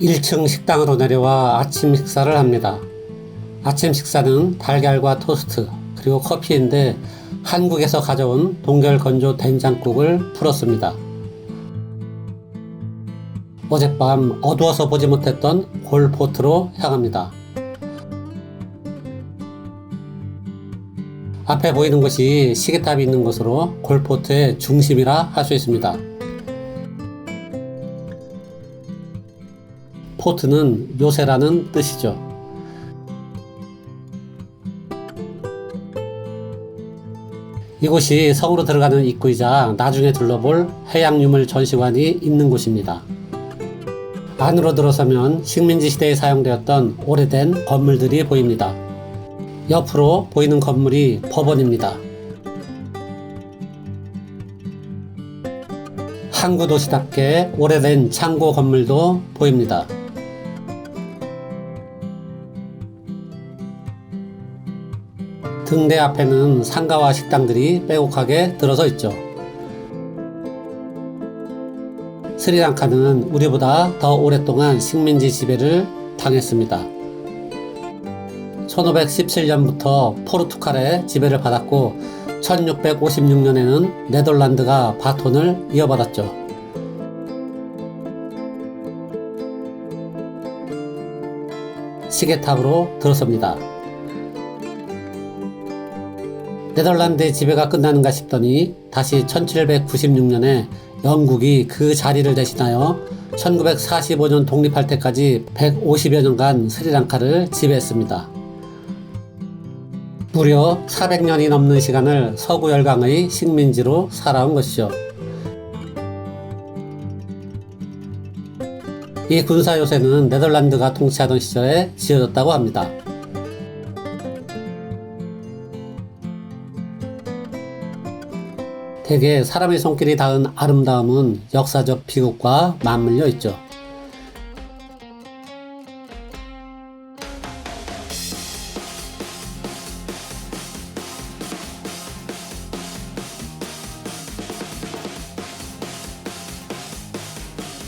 1층 식당으로 내려와 아침 식사를 합니다. 아침 식사는 달걀과 토스트 그리고 커피인데 한국에서 가져온 동결 건조 된장국을 풀었습니다. 어젯밤 어두워서 보지 못했던 골포트로 향합니다. 앞에 보이는 곳이 시계탑이 있는 곳으로 골포트의 중심이라 할 수 있습니다. 포트는 요새라는 뜻이죠. 이곳이 성으로 들어가는 입구이자 나중에 둘러볼 해양유물 전시관이 있는 곳입니다. 안으로 들어서면 식민지 시대에 사용되었던 오래된 건물들이 보입니다. 옆으로 보이는 건물이 법원입니다. 항구 도시답게 오래된 창고 건물도 보입니다. 등대 앞에는 상가와 식당들이 빼곡하게 들어서 있죠. 스리랑카는 우리보다 더 오랫동안 식민지 지배를 당했습니다. 1517년부터 포르투갈의 지배를 받았고 1656년에는 네덜란드가 바톤을 이어받았죠. 시계탑으로 들어섭니다. 네덜란드의 지배가 끝나는가 싶더니 다시 1796년에 영국이 그 자리를 대신하여 1945년 독립할 때까지 150여 년간 스리랑카를 지배했습니다. 무려 400년이 넘는 시간을 서구 열강의 식민지로 살아온 것이죠. 이 군사 요새는 네덜란드가 통치하던 시절에 지어졌다고 합니다. 대개 사람의 손길이 닿은 아름다움은 역사적 비극과 맞물려 있죠.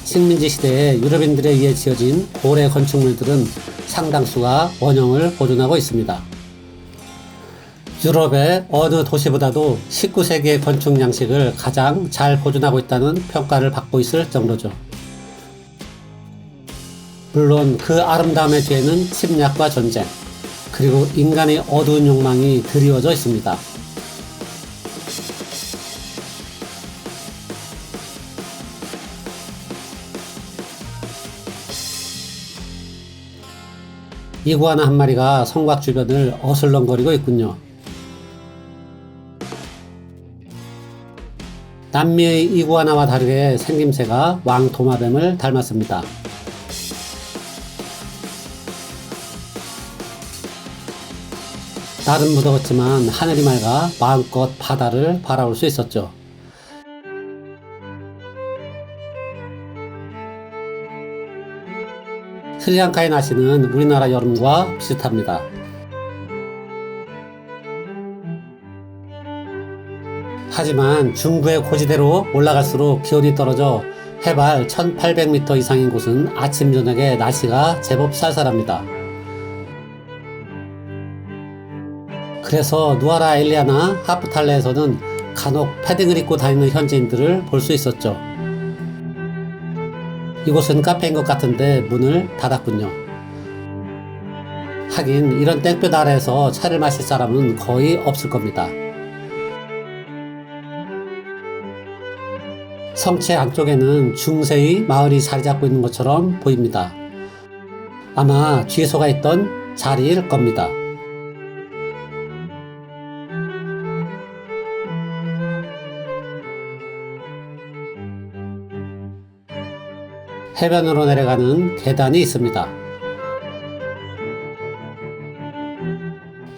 식민지 시대에 유럽인들에 의해 지어진 고래 건축물들은 상당수가 원형을 보존하고 있습니다. 유럽의 어느 도시보다도 19세기의 건축 양식을 가장 잘 보존하고 있다는 평가를 받고 있을 정도죠. 물론 그 아름다움의 뒤에는 침략과 전쟁, 그리고 인간의 어두운 욕망이 드리워져 있습니다. 이구아나 한 마리가 성곽 주변을 어슬렁거리고 있군요. 남미의 이구아나와 다르게 생김새가 왕도마뱀을 닮았습니다. 날은 무더웠지만 하늘이 맑아 마음껏 바다를 바라볼 수 있었죠. 스리랑카의 날씨는 우리나라 여름과 비슷합니다. 하지만 중부의 고지대로 올라갈수록 기온이 떨어져 해발 1800m 이상인 곳은 아침 저녁에 날씨가 제법 쌀쌀합니다. 그래서 누아라 엘리아나 하프탈레에서는 간혹 패딩을 입고 다니는 현지인들을 볼 수 있었죠. 이곳은 카페인 것 같은데 문을 닫았군요. 하긴 이런 땡볕 아래에서 차를 마실 사람은 거의 없을 겁니다. 성체 안쪽에는 중세의 마을이 자리 잡고 있는 것처럼 보입니다. 아마 주유소가 있던 자리일 겁니다. 해변으로 내려가는 계단이 있습니다.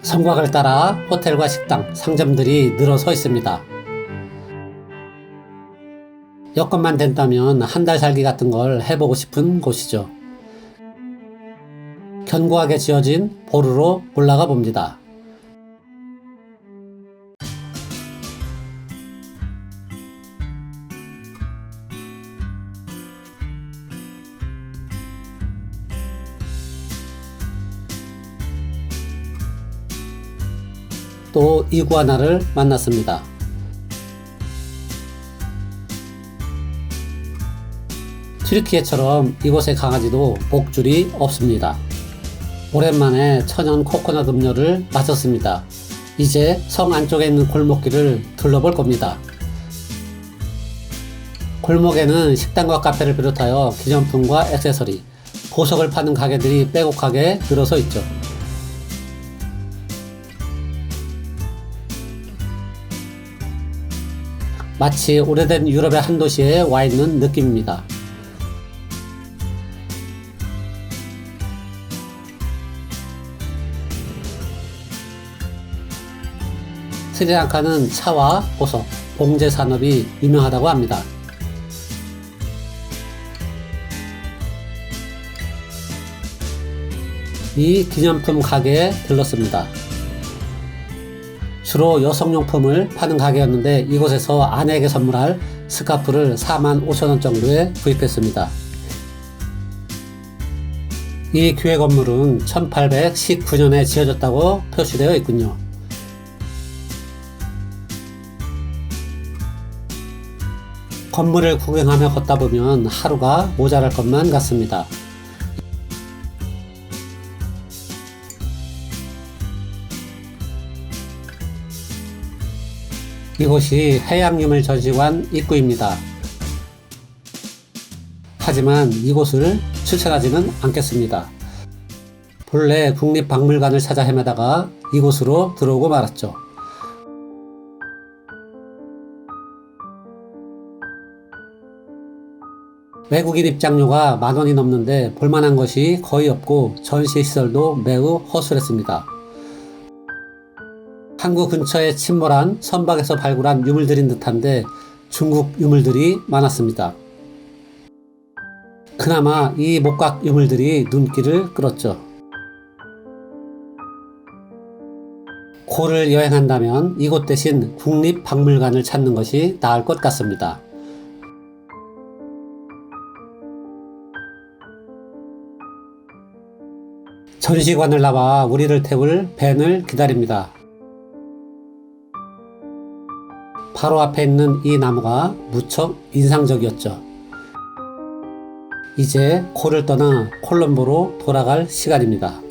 성곽을 따라 호텔과 식당, 상점들이 늘어서 있습니다. 여건만 된다면 한 달 살기 같은 걸 해보고 싶은 곳이죠. 견고하게 지어진 보루로 올라가 봅니다. 또 이구아나를 만났습니다. 튀르키예처럼 이곳의 강아지도 목줄이 없습니다. 오랜만에 천연 코코넛 음료를 마셨습니다. 이제 성 안쪽에 있는 골목길을 둘러볼 겁니다. 골목에는 식당과 카페를 비롯하여 기념품과 액세서리, 보석을 파는 가게들이 빼곡하게 늘어서 있죠. 마치 오래된 유럽의 한 도시에 와 있는 느낌입니다. 스리랑카는 차와 보석, 봉제 산업이 유명하다고 합니다. 이 기념품 가게에 들렀습니다. 주로 여성용품을 파는 가게였는데 이곳에서 아내에게 선물할 스카프를 45,000원 정도에 구입했습니다. 이 교회 건물은 1819년에 지어졌다고 표시되어 있군요. 건물을 구경하며 걷다 보면 하루가 모자랄 것만 같습니다. 이곳이 해양유물 전시관 입구입니다. 하지만 이곳을 추천하지는 않겠습니다. 본래 국립박물관을 찾아 헤매다가 이곳으로 들어오고 말았죠. 외국인 입장료가 10,000원이 넘는데 볼만한 것이 거의 없고 전시시설도 매우 허술했습니다. 항구 근처에 침몰한 선박에서 발굴한 유물들인 듯한데 중국 유물들이 많았습니다. 그나마 이 목각 유물들이 눈길을 끌었죠. 고를 여행한다면 이곳 대신 국립박물관을 찾는 것이 나을 것 같습니다. 전시관을 나와 우리를 태울 밴을 기다립니다. 바로 앞에 있는 이 나무가 무척 인상적이었죠. 이제 코를 떠나 콜롬보로 돌아갈 시간입니다.